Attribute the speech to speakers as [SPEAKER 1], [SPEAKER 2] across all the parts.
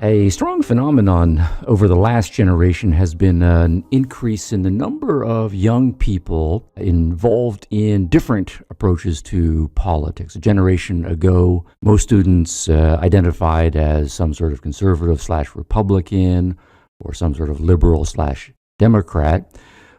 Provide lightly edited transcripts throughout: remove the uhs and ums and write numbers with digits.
[SPEAKER 1] A strong phenomenon over the last generation has been an increase in the number of young people involved in different approaches to politics. A generation ago, most students identified as some sort of conservative slash Republican or some sort of liberal slash Democrat,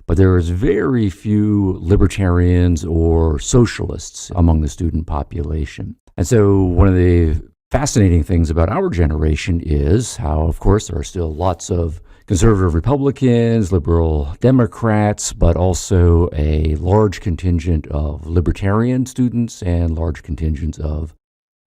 [SPEAKER 1] but there was very few libertarians or socialists among the student population. And so one of the fascinating things about our generation is how, of course, there are still lots of conservative Republicans, liberal Democrats, but also a large contingent of libertarian students and large contingents of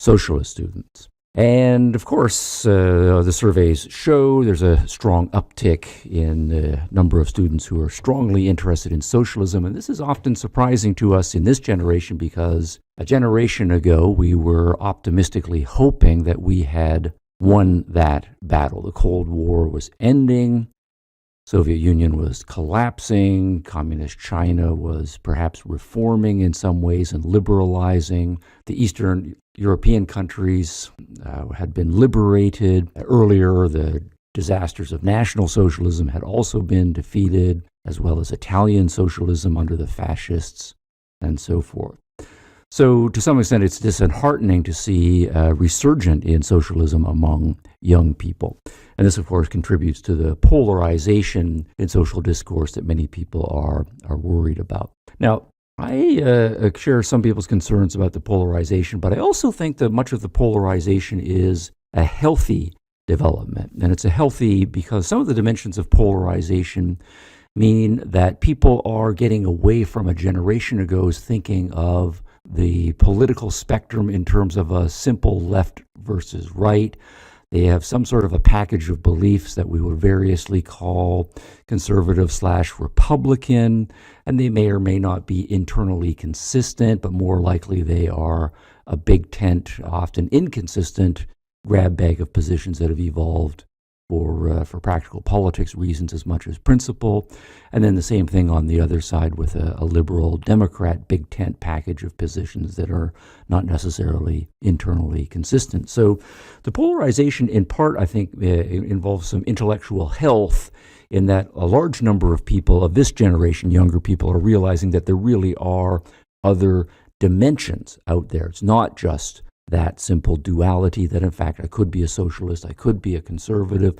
[SPEAKER 1] socialist students. And of course, the surveys show there's a strong uptick in the number of students who are strongly interested in socialism. And this is often surprising to us in this generation because a generation ago, we were optimistically hoping that we had won that battle. The Cold War was ending. Soviet Union was collapsing. Communist China was perhaps reforming in some ways and liberalizing. The Eastern European countries had been liberated. Earlier, the disasters of National Socialism had also been defeated, as well as Italian socialism under the fascists and so forth. So to some extent, it's disheartening to see a resurgence in socialism among young people. And this, of course, contributes to the polarization in social discourse that many people are worried about. Now, I share some people's concerns about the polarization, but I also think that much of the polarization is a healthy development. And it's a healthy because some of the dimensions of polarization mean that people are getting away from a generation ago's thinking of the political spectrum in terms of a simple left versus right. They have some sort of a package of beliefs that we would variously call conservative slash Republican, and they may or may not be internally consistent, but more likely they are a big tent, often inconsistent grab bag of positions that have evolved for practical politics reasons as much as principle. And then the same thing on the other side with a liberal Democrat big tent package of positions that are not necessarily internally consistent. So the polarization in part, I think, involves some intellectual health in that a large number of people of this generation, younger people, are realizing that there really are other dimensions out there. It's not just that simple duality that, in fact, I could be a socialist, I could be a conservative,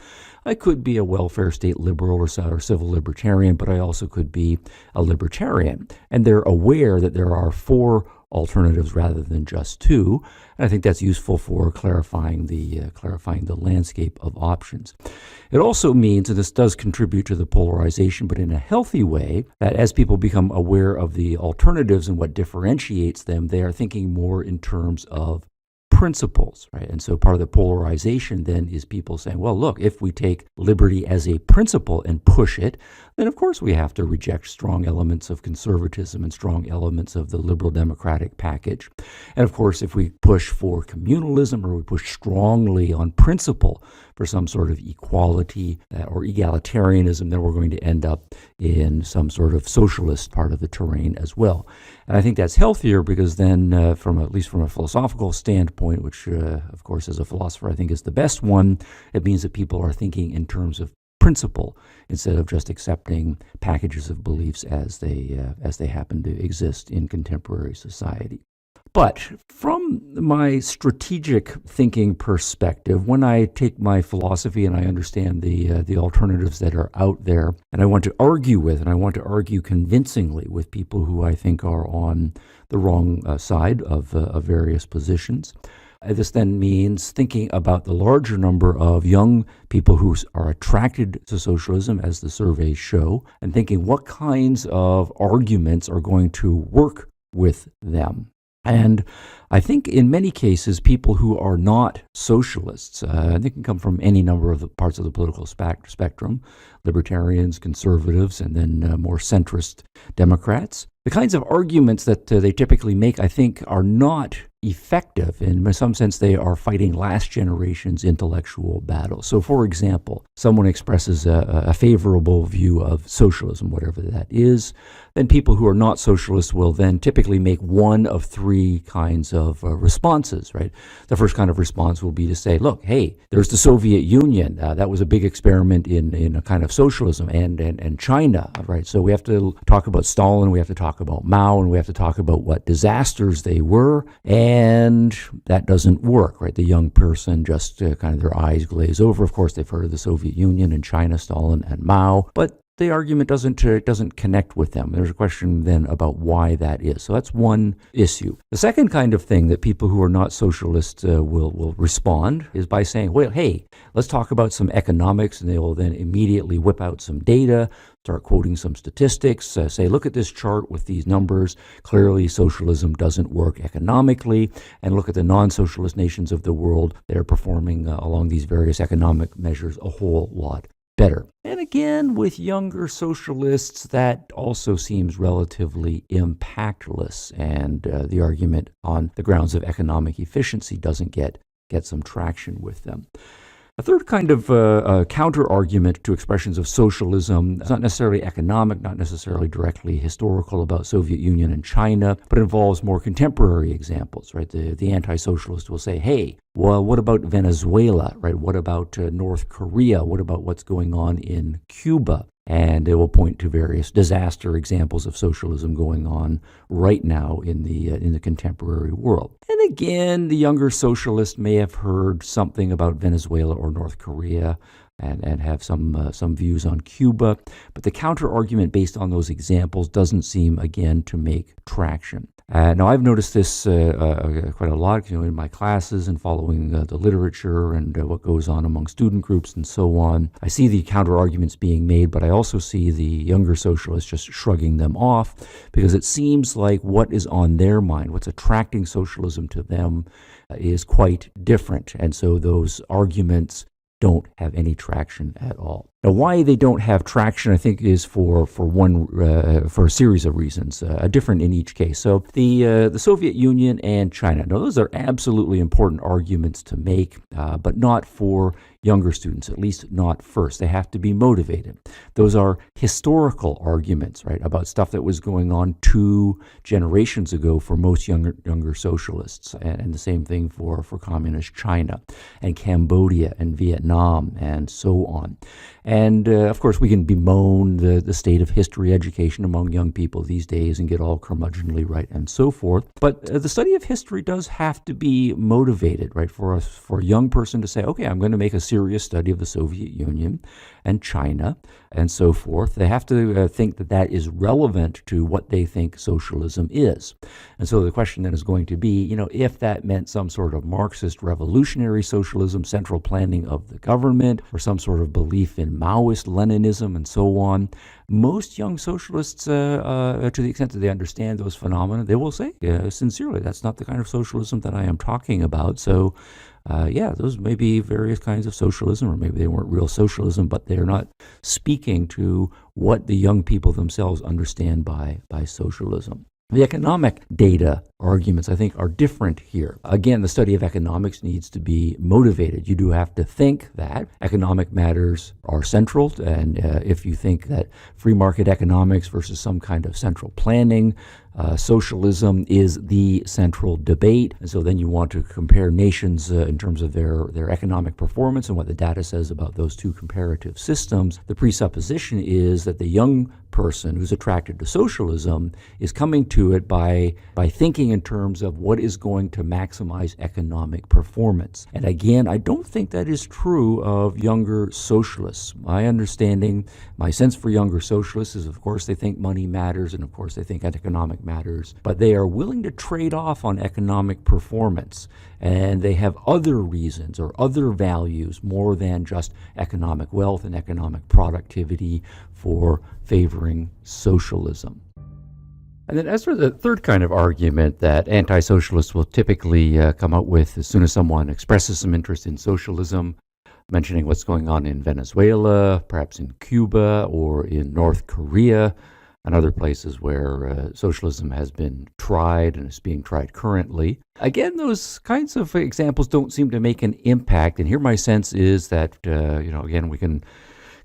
[SPEAKER 1] I could be a welfare state liberal or civil libertarian, but I also could be a libertarian. And they're aware that there are four alternatives rather than just two. And I think that's useful for clarifying the landscape of options. It also means, and this does contribute to the polarization, but in a healthy way, that as people become aware of the alternatives and what differentiates them, they are thinking more in terms of principles, right? And so part of the polarization then is people saying, well, look, if we take liberty as a principle and push it, then of course we have to reject strong elements of conservatism and strong elements of the liberal democratic package. And of course, if we push for communalism or we push strongly on principle for some sort of equality or egalitarianism, then we're going to end up in some sort of socialist part of the terrain as well. And I think that's healthier because then, at least from a philosophical standpoint, which of course as a philosopher I think is the best one, it means that people are thinking in terms of principle instead of just accepting packages of beliefs as they happen to exist in contemporary society. But from my strategic thinking perspective, when I take my philosophy and I understand the alternatives that are out there, and I want to argue with, and I want to argue convincingly with people who I think are on the wrong side of various positions, this then means thinking about the larger number of young people who are attracted to socialism, as the surveys show, and thinking what kinds of arguments are going to work with them. And I think in many cases, people who are not socialists, they can come from any number of the parts of the political spectrum, libertarians, conservatives, and then more centrist Democrats. The kinds of arguments that they typically make, I think, are not effective. In some sense, they are fighting last generation's intellectual battle. So, for example, someone expresses a favorable view of socialism, whatever that is. Then people who are not socialists will then typically make one of three kinds of responses, right? The first kind of response will be to say, look, hey, there's the Soviet Union. That was a big experiment in a kind of socialism, and China, right? So we have to talk about Stalin, we have to talk about Mao, and we have to talk about what disasters they were, and that doesn't work, right? The young person just kind of their eyes glaze over. Of course, they've heard of the Soviet Union and China, Stalin and Mao, but the argument doesn't connect with them. There's a question then about why that is. So that's one issue. The second kind of thing that people who are not socialists will respond is by saying, well, hey, let's talk about some economics, and they will then immediately whip out some data, start quoting some statistics, say, look at this chart with these numbers. Clearly, socialism doesn't work economically, and look at the non-socialist nations of the world. They're performing along these various economic measures a whole lot better. And again, with younger socialists, that also seems relatively impactless, and the argument on the grounds of economic efficiency doesn't get some traction with them. A third kind of counter-argument to expressions of socialism is not necessarily economic, not necessarily directly historical about Soviet Union and China, but involves more contemporary examples, right? The anti-socialist will say, hey, well, what about Venezuela, right? What about North Korea? What about what's going on in Cuba? And it will point to various disaster examples of socialism going on right now in the contemporary world. And again, the younger socialist may have heard something about Venezuela or North Korea and have some views on Cuba, but the counter-argument based on those examples doesn't seem, again, to make traction. Now, I've noticed this quite a lot, in my classes and following the literature and what goes on among student groups and so on. I see the counter-arguments being made, but I also see the younger socialists just shrugging them off, because it seems like what is on their mind, what's attracting socialism to them, is quite different. And so those arguments don't have any traction at all. Now, why they don't have traction, I think, is for a series of reasons, different in each case. So the Soviet Union and China. Now, those are absolutely important arguments to make, but not for younger students, at least not first. They have to be motivated. Those are historical arguments, right, about stuff that was going on 2 generations ago for most younger socialists, and the same thing for communist China and Cambodia and Vietnam and so on. And, of course, we can bemoan the state of history education among young people these days and get all curmudgeonly right and so forth. But the study of history does have to be motivated, right, for a young person to say, okay, I'm going to make a serious study of the Soviet Union and China and so forth. They have to think that is relevant to what they think socialism is. And so the question then is going to be, if that meant some sort of Marxist revolutionary socialism, central planning of the government, or some sort of belief in Maoist Leninism and so on, most young socialists, to the extent that they understand those phenomena, they will say sincerely, that's not the kind of socialism that I am talking about. So those may be various kinds of socialism, or maybe they weren't real socialism, but they're not speaking to what the young people themselves understand by socialism. The economic data arguments, I think, are different here. Again, the study of economics needs to be motivated. You do have to think that economic matters are central, and if you think that free market economics versus some kind of central planning, socialism is the central debate, and so then you want to compare nations in terms of their economic performance and what the data says about those 2 comparative systems. The presupposition is that the young person who's attracted to socialism is coming to it by thinking in terms of what is going to maximize economic performance. And again, I don't think that is true of younger socialists. My understanding, my sense for younger socialists is, of course, they think money matters, and of course they think economic matters, but they are willing to trade off on economic performance, and they have other reasons or other values more than just economic wealth and economic productivity for favoring socialism. And then as for the third kind of argument that anti-socialists will typically come out with as soon as someone expresses some interest in socialism, mentioning what's going on in Venezuela, perhaps in Cuba or in North Korea, and other places where socialism has been tried and is being tried currently. Again, those kinds of examples don't seem to make an impact, and here my sense is that, again, we can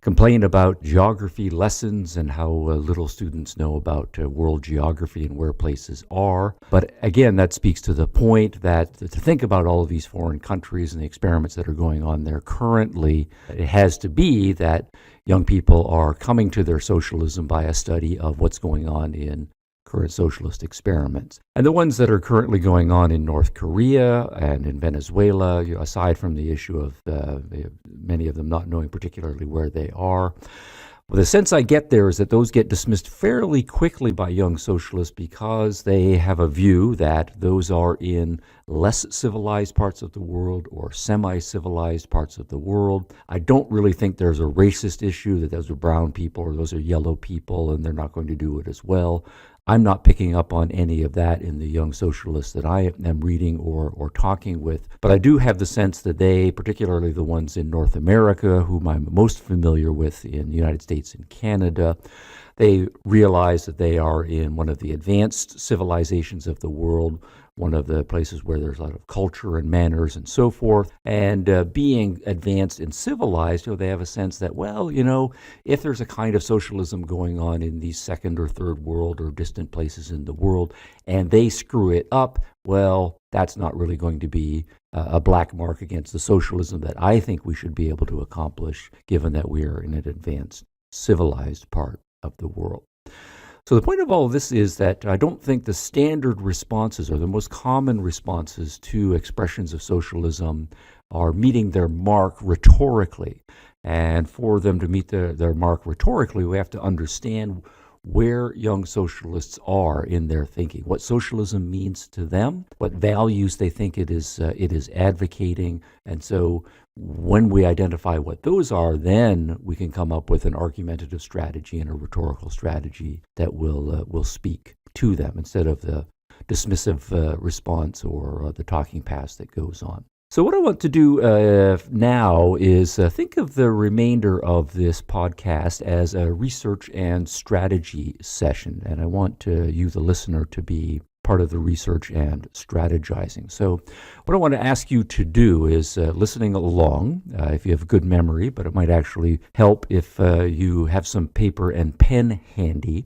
[SPEAKER 1] complain about geography lessons and how little students know about world geography and where places are. But again, that speaks to the point that to think about all of these foreign countries and the experiments that are going on there currently, it has to be that young people are coming to their socialism by a study of what's going on in current socialist experiments. And the ones that are currently going on in North Korea and in Venezuela, aside from the issue of many of them not knowing particularly where they are, well, the sense I get there is that those get dismissed fairly quickly by young socialists because they have a view that those are in less civilized parts of the world or semi-civilized parts of the world. I don't really think there's a racist issue that those are brown people or those are yellow people and they're not going to do it as well. I'm not picking up on any of that in the young socialists that I am reading or talking with. But I do have the sense that they, particularly the ones in North America, whom I'm most familiar with in the United States and Canada, they realize that they are in one of the advanced civilizations of the world, one of the places where there's a lot of culture and manners and so forth. And being advanced and civilized, they have a sense that, well, if there's a kind of socialism going on in these second or third world or distant places in the world, and they screw it up, well, that's not really going to be a black mark against the socialism that I think we should be able to accomplish, given that we are in an advanced, civilized part of the world. So the point of all of this is that I don't think the standard responses or the most common responses to expressions of socialism are meeting their mark rhetorically. And for them to meet their mark rhetorically, we have to understand where young socialists are in their thinking, what socialism means to them, what values they think it is advocating. And so when we identify what those are, then we can come up with an argumentative strategy and a rhetorical strategy that will speak to them instead of the dismissive response or the talking past that goes on. So what I want to do now is think of the remainder of this podcast as a research and strategy session. And I want you, the listener, to be part of the research and strategizing. So what I want to ask you to do is listening along, if you have a good memory, but it might actually help if you have some paper and pen handy.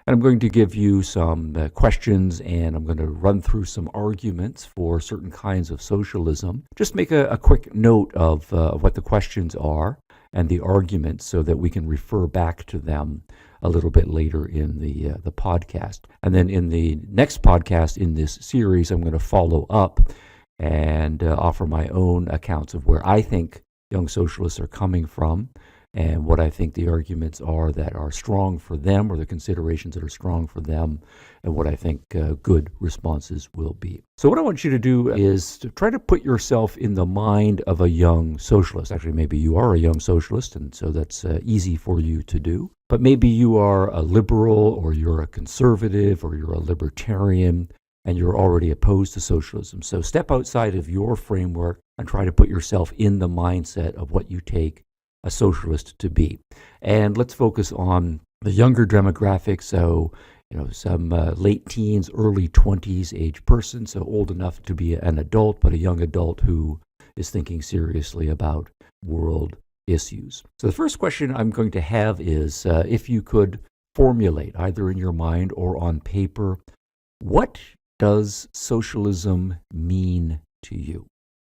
[SPEAKER 1] And I'm going to give you some questions, and I'm going to run through some arguments for certain kinds of socialism. Just make a quick note of what the questions are and the arguments so that we can refer back to them a little bit later in the podcast. And then in the next podcast in this series, I'm going to follow up and offer my own accounts of where I think young socialists are coming from, and what I think the arguments are that are strong for them, or the considerations that are strong for them, and what I think good responses will be. So what I want you to do is to try to put yourself in the mind of a young socialist. Actually, maybe you are a young socialist, and so that's easy for you to do. But maybe you are a liberal, or you're a conservative, or you're a libertarian, and you're already opposed to socialism. So step outside of your framework and try to put yourself in the mindset of what you take a socialist to be. And let's focus on the younger demographic, so some late teens, early 20s age person, so old enough to be an adult, but a young adult who is thinking seriously about world issues. So the first question I'm going to have is if you could formulate, either in your mind or on paper, what does socialism mean to you?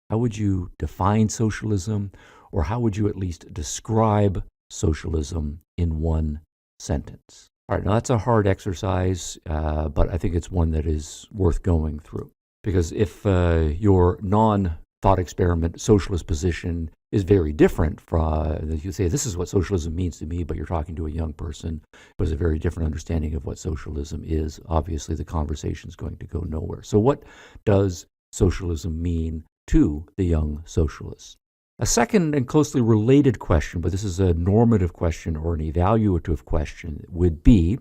[SPEAKER 1] How would you define socialism? Or how would you at least describe socialism in one sentence? All right, now that's a hard exercise, but I think it's one that is worth going through. Because if your non-thought experiment socialist position is very different from, you say, this is what socialism means to me, but you're talking to a young person who has a very different understanding of what socialism is, obviously the conversation is going to go nowhere. So what does socialism mean to the young socialist? A second and closely related question, but this is a normative question or an evaluative question, would be,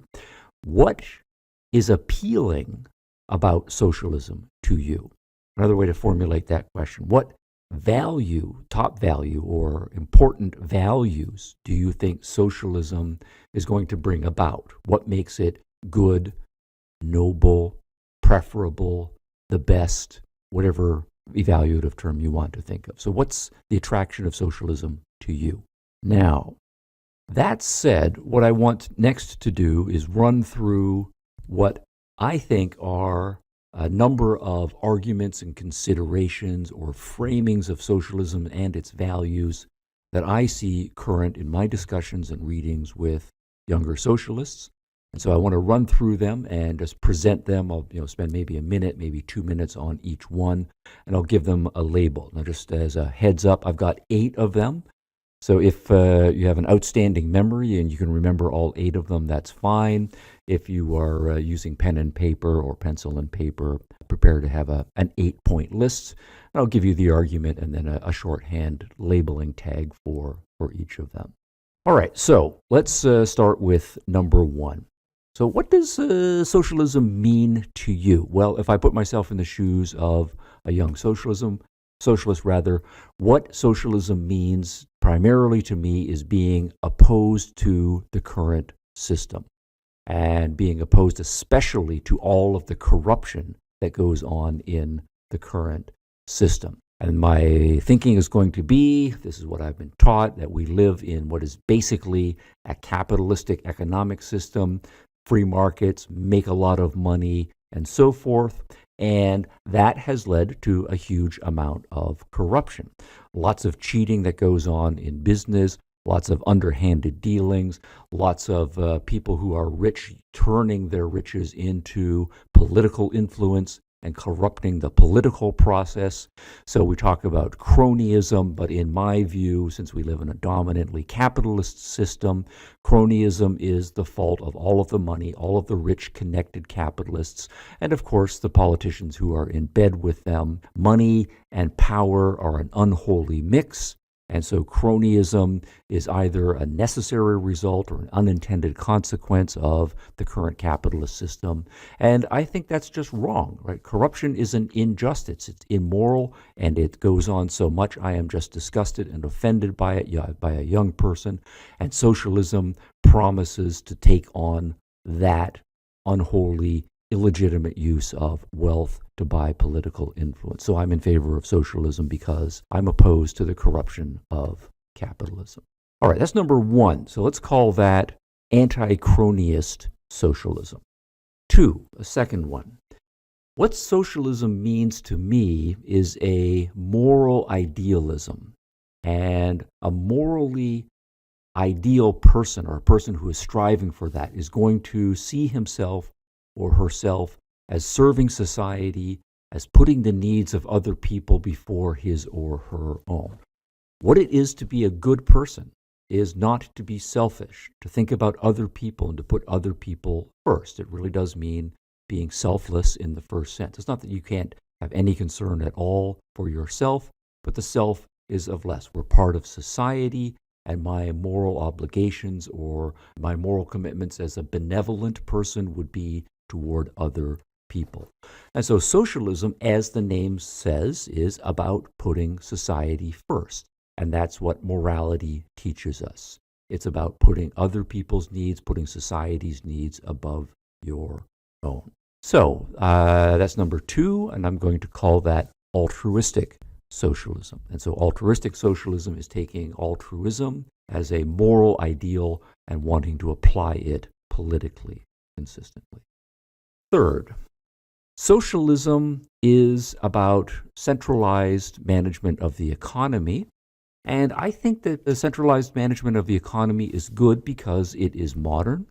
[SPEAKER 1] what is appealing about socialism to you? Another way to formulate that question, what value, top value, or important values do you think socialism is going to bring about? What makes it good, noble, preferable, the best, whatever evaluative term you want to think of. So what's the attraction of socialism to you? Now, That said, what I want next to do is run through what I think are a number of arguments and considerations or framings of socialism and its values that I see current in my discussions and readings with younger socialists. And so I want to run through them and just present them. I'll spend maybe a minute, maybe 2 minutes on each one, and I'll give them a label. Now, just as a heads up, I've got 8 of them. So if you have an outstanding memory and you can remember all 8 of them, that's fine. If you are using pen and paper or pencil and paper, prepare to have an 8-point list. I'll give you the argument and then a shorthand labeling tag for each of them. All right, so let's start with number 1. So what does socialism mean to you? Well, if I put myself in the shoes of a young socialist, what socialism means primarily to me is being opposed to the current system and being opposed especially to all of the corruption that goes on in the current system. And my thinking is going to be, this is what I've been taught, that we live in what is basically a capitalistic economic system, free markets, make a lot of money, and so forth. And that has led to a huge amount of corruption. Lots of cheating that goes on in business, lots of underhanded dealings, lots of people who are rich turning their riches into political influence and corrupting the political process. So we talk about cronyism, but in my view, since we live in a dominantly capitalist system, cronyism is the fault of all of the money, all of the rich connected capitalists, and of course the politicians who are in bed with them. Money and power are an unholy mix. And so cronyism is either a necessary result or an unintended consequence of the current capitalist system. And I think that's just wrong, right? Corruption is an injustice. It's immoral, and it goes on so much. I am just disgusted and offended by it, by a young person. And socialism promises to take on that unholy, illegitimate use of wealth to buy political influence. So I'm in favor of socialism because I'm opposed to the corruption of capitalism. All right, that's number 1. So let's call that anti-cronyist socialism. 2, a second one. What socialism means to me is a moral idealism. And a morally ideal person, or a person who is striving for that, is going to see himself or herself as serving society, as putting the needs of other people before his or her own. What it is to be a good person is not to be selfish, to think about other people and to put other people first. It really does mean being selfless in the first sense. It's not that you can't have any concern at all for yourself, but the self is of less. We're part of society, and my moral obligations or my moral commitments as a benevolent person would be toward other people. And so socialism, as the name says, is about putting society first. And that's what morality teaches us. It's about putting other people's needs, putting society's needs above your own. So that's number 2, and I'm going to call that altruistic socialism. And so altruistic socialism is taking altruism as a moral ideal and wanting to apply it politically consistently. Third, socialism is about centralized management of the economy. And I think that the centralized management of the economy is good because it is modern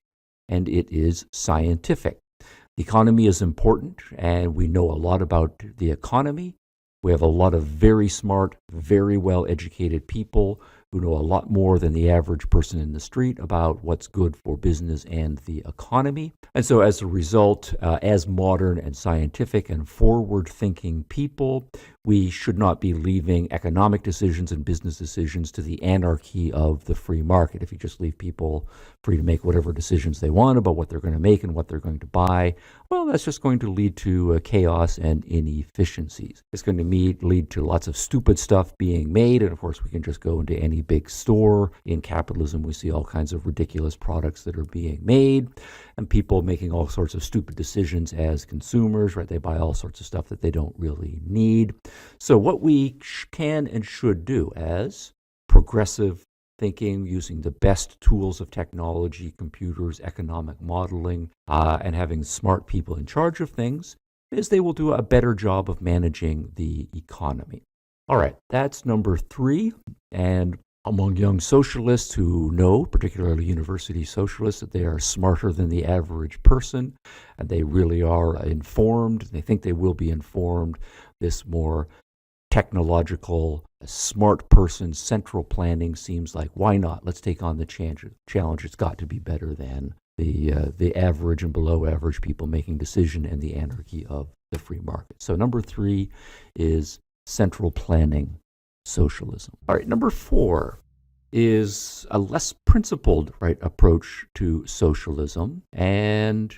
[SPEAKER 1] and it is scientific. The economy is important, and we know a lot about the economy. We have a lot of very smart, very well-educated people who know a lot more than the average person in the street about what's good for business and the economy. And so as a result, as modern and scientific and forward-thinking people, we should not be leaving economic decisions and business decisions to the anarchy of the free market. If you just leave people free to make whatever decisions they want about what they're going to make and what they're going to buy, well, that's just going to lead to chaos and inefficiencies. It's going to lead to lots of stupid stuff being made, and of course we can just go into any big store. In capitalism, we see all kinds of ridiculous products that are being made, and people making all sorts of stupid decisions as consumers, right? They buy all sorts of stuff that they don't really need. So what we can and should do as progressive thinking, using the best tools of technology, computers, economic modeling, and having smart people in charge of things, is they will do a better job of managing the economy. All right, that's number 3. And among young socialists who know, particularly university socialists, that they are smarter than the average person, and they really are informed, they think they will be informed, this more technological, smart person, central planning seems like, why not? Let's take on the challenge. It's got to be better than the average and below average people making decision and the anarchy of the free market. So number 3 is central planning socialism. All right, number 4 is a less principled, approach to socialism, and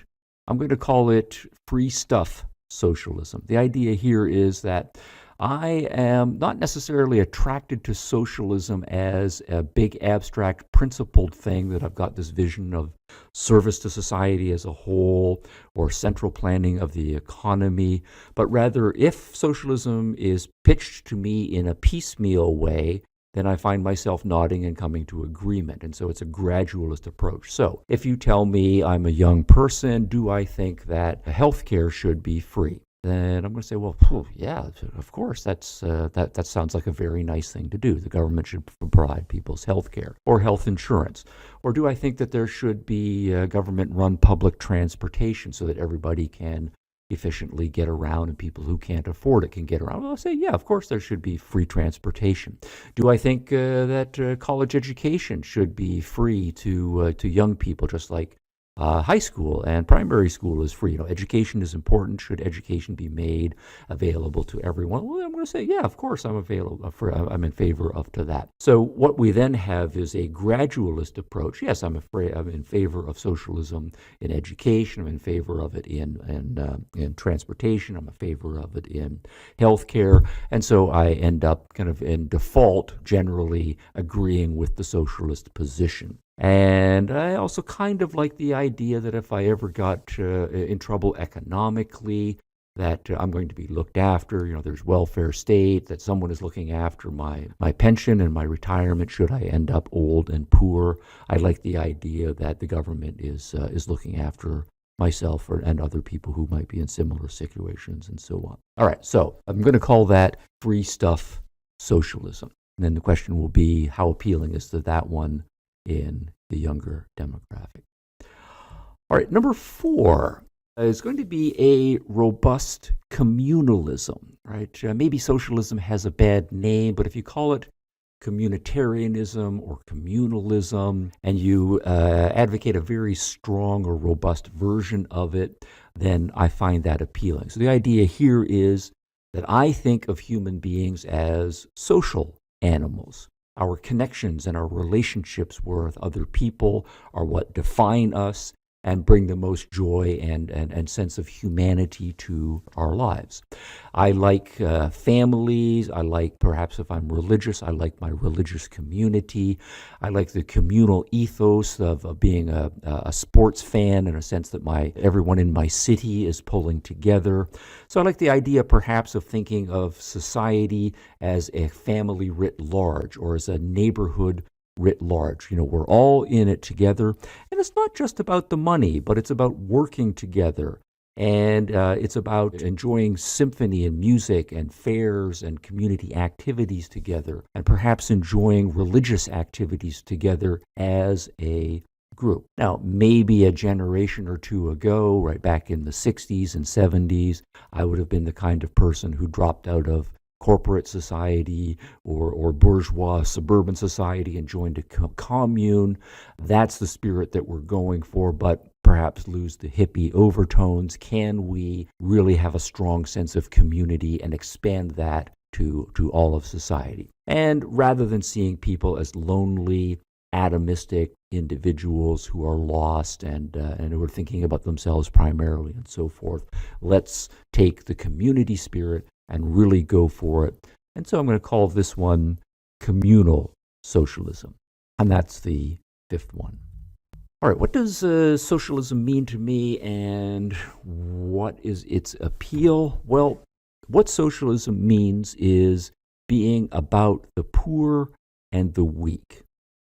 [SPEAKER 1] I'm going to call it free stuff socialism. The idea here is that I am not necessarily attracted to socialism as a big abstract principled thing that I've got this vision of service to society as a whole or central planning of the economy, but rather if socialism is pitched to me in a piecemeal way, then I find myself nodding and coming to agreement. And so it's a gradualist approach. So if you tell me I'm a young person, do I think that healthcare should be free? Then I'm going to say, well, yeah, of course, that sounds like a very nice thing to do. The government should provide people's health care or health insurance. Or do I think that there should be government-run public transportation so that everybody can efficiently get around and people who can't afford it can get around? Well, I'll say, yeah, of course there should be free transportation. Do I think that college education should be free to young people, just like high school and primary school is free? Education is important. Should education be made available to everyone? Well, I'm going to say, yeah, of course, I'm in favor of that. So what we then have is a gradualist approach. Yes, I'm in favor of socialism in education. I'm in favor of it in transportation. I'm in favor of it in healthcare. And so I end up kind of in default generally agreeing with the socialist position. And I also kind of like the idea that if I ever got in trouble economically, that I'm going to be looked after. There's welfare state, that someone is looking after my pension and my retirement should I end up old and poor. I like the idea that the government is looking after myself and other people who might be in similar situations and so on. All right, so I'm going to call that free stuff socialism. And then the question will be, how appealing is that one in the younger demographic? All right, number 4 is going to be a robust communalism, right? Maybe socialism has a bad name, but if you call it communitarianism or communalism, and you advocate a very strong or robust version of it, then I find that appealing. So the idea here is that I think of human beings as social animals. Our connections and our relationships with other people are what define us and bring the most joy and sense of humanity to our lives. I like families. I like, perhaps if I'm religious, I like my religious community. I like the communal ethos of being a sports fan in a sense that everyone in my city is pulling together. So I like the idea perhaps of thinking of society as a family writ large or as a neighborhood writ large. We're all in it together. And it's not just about the money, but it's about working together. And it's about enjoying symphony and music and fairs and community activities together, and perhaps enjoying religious activities together as a group. Now, maybe a generation or two ago, right back in the 60s and 70s, I would have been the kind of person who dropped out of corporate society or bourgeois suburban society and joined a commune. That's the spirit that we're going for, but perhaps lose the hippie overtones. Can we really have a strong sense of community and expand that to all of society? And rather than seeing people as lonely, atomistic individuals who are lost and who are thinking about themselves primarily and so forth, let's take the community spirit and really go for it. And so I'm going to call this one communal socialism. And that's the 5th one. All right, what does socialism mean to me, and what is its appeal? Well, what socialism means is being about the poor and the weak.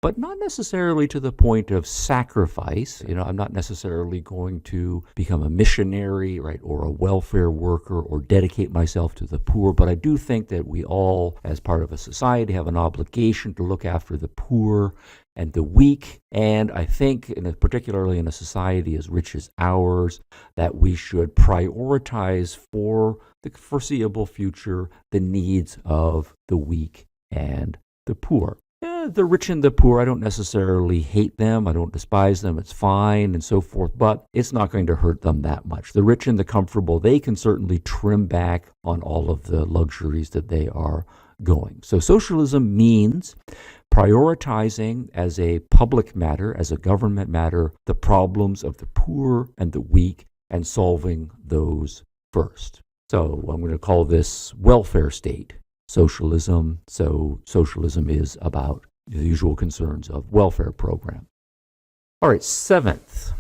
[SPEAKER 1] but not necessarily to the point of sacrifice. I'm not necessarily going to become a missionary, right, or a welfare worker or dedicate myself to the poor, but I do think that we all, as part of a society, have an obligation to look after the poor and the weak. And I think, particularly in a society as rich as ours, that we should prioritize for the foreseeable future the needs of the weak and the poor. The rich and the poor, I don't necessarily hate them. I don't despise them. It's fine and so forth, but it's not going to hurt them that much. The rich and the comfortable, they can certainly trim back on all of the luxuries that they are going. So socialism means prioritizing as a public matter, as a government matter, the problems of the poor and the weak and solving those first. So I'm going to call this welfare state socialism. So socialism is about the usual concerns of welfare program. All right, seventh,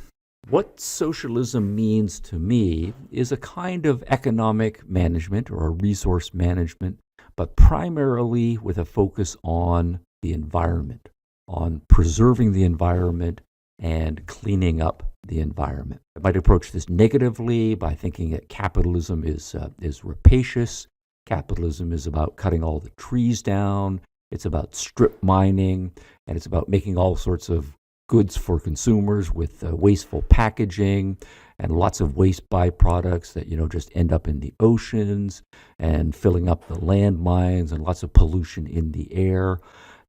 [SPEAKER 1] what socialism means to me is a kind of economic management or a resource management, but primarily with a focus on the environment, on preserving the environment and cleaning up the environment. I might approach this negatively by thinking that capitalism is rapacious. Capitalism is about cutting all the trees down. It's about strip mining, and it's about making all sorts of goods for consumers with wasteful packaging and lots of waste byproducts that just end up in the oceans and filling up the landmines and lots of pollution in the air.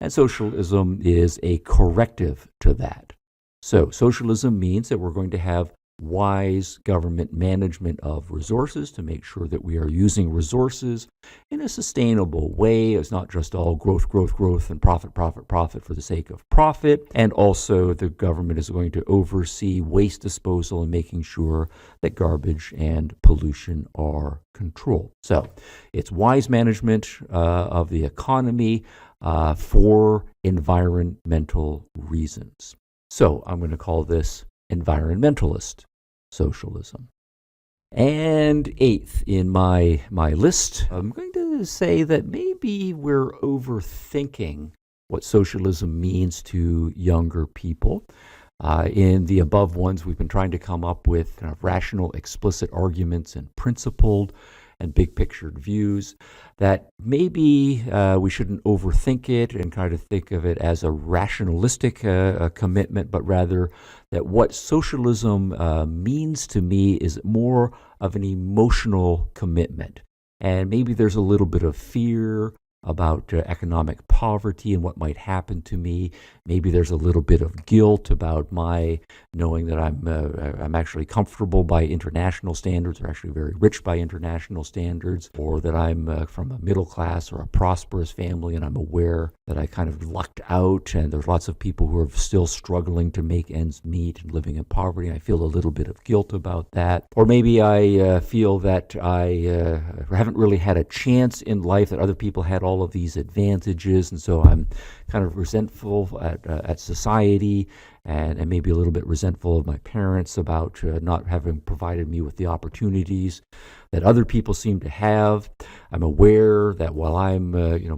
[SPEAKER 1] And socialism is a corrective to that. So socialism means that we're going to have wise government management of resources to make sure that we are using resources in a sustainable way. It's not just all growth, growth, growth, and profit, profit, profit for the sake of profit. And also the government is going to oversee waste disposal and making sure that garbage and pollution are controlled. So it's wise management of the economy for environmental reasons. So I'm going to call this environmentalist socialism. And eighth in my list, I'm going to say that maybe we're overthinking what socialism means to younger people. In the above ones, we've been trying to come up with kind of rational, explicit arguments and principled and big pictured views that maybe we shouldn't overthink it and kind of think of it as a rationalistic commitment, but rather that what socialism means to me is more of an emotional commitment. And maybe there's a little bit of fear about economic poverty and what might happen to me. Maybe there's a little bit of guilt about my knowing that I'm actually comfortable by international standards, or actually very rich by international standards, or that I'm from a middle class or a prosperous family, and I'm aware that I kind of lucked out, and there's lots of people who are still struggling to make ends meet and living in poverty. I feel a little bit of guilt about that. Or maybe I feel that I haven't really had a chance in life, that other people had all of these advantages, and so I'm kind of resentful at society, and maybe a little bit resentful of my parents about not having provided me with the opportunities that other people seem to have. I'm aware that while I'm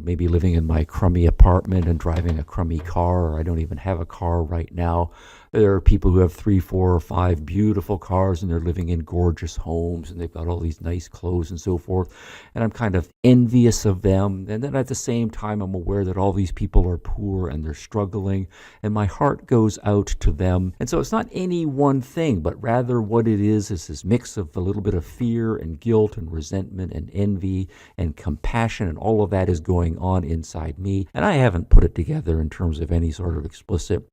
[SPEAKER 1] maybe living in my crummy apartment and driving a crummy car, or I don't even have a car right now, there are people who have 3, 4, or 5 beautiful cars, and they're living in gorgeous homes, and they've got all these nice clothes and so forth. And I'm kind of envious of them. And then at the same time, I'm aware that all these people are poor and they're struggling, and my heart goes out to them. And so it's not any one thing, but rather what it is this mix of a little bit of fear and guilt and resentment and envy and compassion, and all of that is going on inside me. And I haven't put it together in terms of any sort of explicit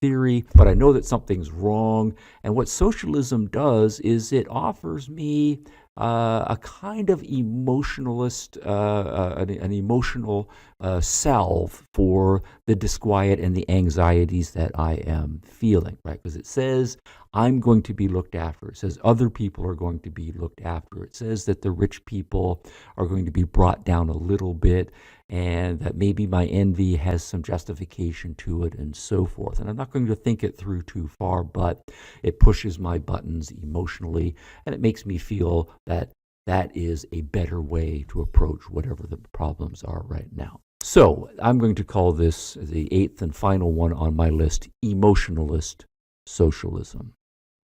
[SPEAKER 1] theory, but I know that something's wrong. And what socialism does is it offers me a kind of emotionalist, an emotional salve for the disquiet and the anxieties that I am feeling, right? Because it says I'm going to be looked after. It says other people are going to be looked after. It says that the rich people are going to be brought down a little bit, and that maybe my envy has some justification to it, and so forth. And I'm not going to think it through too far, but it pushes my buttons emotionally, and it makes me feel that that is a better way to approach whatever the problems are right now. So I'm going to call this the eighth and final one on my list, emotionalist socialism.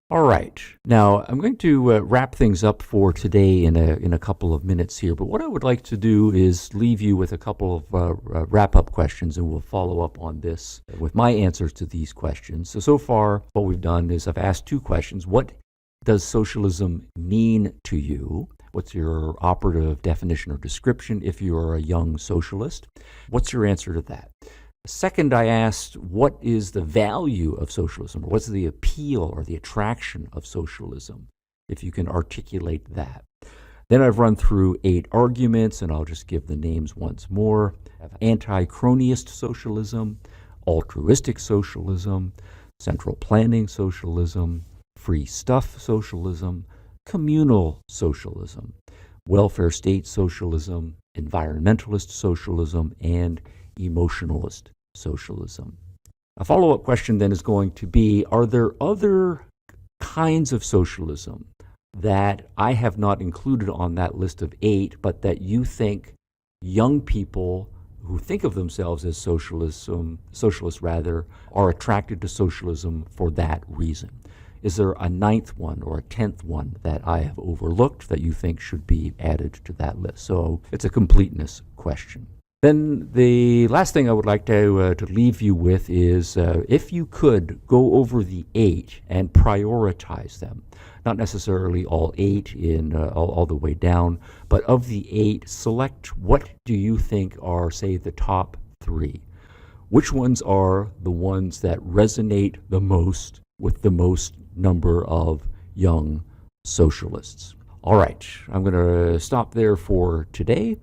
[SPEAKER 1] All right. Now, I'm going to wrap things up for today in a couple of minutes here. But what I would like to do is leave you with a couple of wrap-up questions, and we'll follow up on this with my answers to these questions. So far, what we've done is I've asked two questions. What does socialism mean to you? What's your operative definition or description if you're a young socialist? What's your answer to that? Second, I asked, what is the value of socialism? Or what's the appeal or the attraction of socialism, if you can articulate that? Then I've run through 8 arguments, and I'll just give the names once more. Anti-cronyist socialism, altruistic socialism, central planning socialism, free stuff socialism, communal socialism, welfare state socialism, environmentalist socialism, and emotionalist socialism. A follow-up question then is going to be, are there other kinds of socialism that I have not included on that list of 8, but that you think young people who think of themselves as socialists are attracted to socialism for that reason? Is there a 9th one or a 10th one that I have overlooked that you think should be added to that list? So it's a completeness question. Then the last thing I would like to leave you with is if you could go over the 8 and prioritize them, not necessarily all 8 in all the way down, but of the 8, select what do you think are, say, the top 3. Which ones are the ones that resonate the most with the most number of young socialists? All right, I'm going to stop there for today.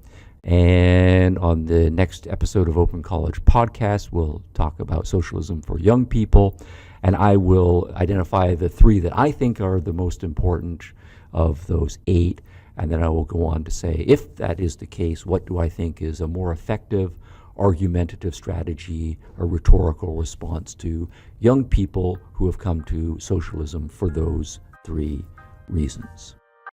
[SPEAKER 1] And on the next episode of Open College Podcast, we'll talk about socialism for young people. And I will identify the 3 that I think are the most important of those 8. And then I will go on to say, if that is the case, what do I think is a more effective argumentative strategy or rhetorical response to young people who have come to socialism for those 3 reasons.